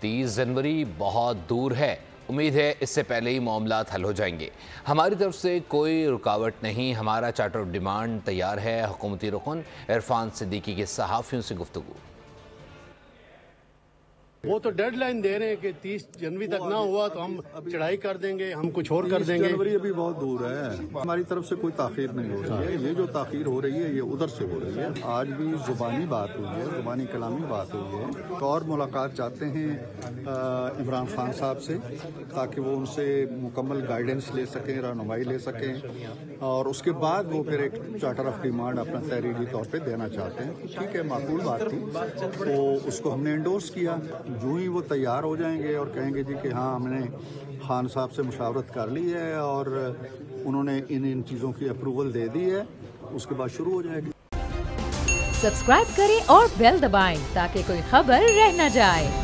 30 जनवरी बहुत दूर है। उम्मीद है इससे पहले ही मामलात हल हो जाएंगे। हमारी तरफ से कोई रुकावट नहीं, हमारा चार्टर ऑफ डिमांड तैयार है। हुकूमती रुकन इरफान सिद्दीकी के सहाफ़ियों से गुफ्तगू। वो तो डेडलाइन दे रहे हैं कि 30 जनवरी तक ना हुआ तो हम चढ़ाई कर देंगे, हम कुछ और कर देंगे। जनवरी अभी बहुत दूर है, हमारी तरफ से कोई ताखीर नहीं हो रही है। ये जो ताखीर हो रही है ये उधर से हो रही है। आज भी जुबानी बात हुई है, जुबानी कलामी बात हुई है। और मुलाकात चाहते हैं इमरान खान साहब से, ताकि वो उनसे मुकम्मल गाइडेंस ले सकें, रहनुमाई ले सकें, और उसके बाद वो फिर एक चार्टर ऑफ डिमांड अपना तहरीरी तौर पर देना चाहते हैं। ठीक है, माकूल बात थी, तो उसको हमने इंडोर्स किया। जो ही वो तैयार हो जाएंगे और कहेंगे जी कि हाँ हमने खान साहब से मुशावरत कर ली है और उन्होंने इन चीज़ों की अप्रूवल दे दी है, उसके बाद शुरू हो जाएगी। सब्सक्राइब करें और बेल दबाएं ताकि कोई खबर रह न जाए।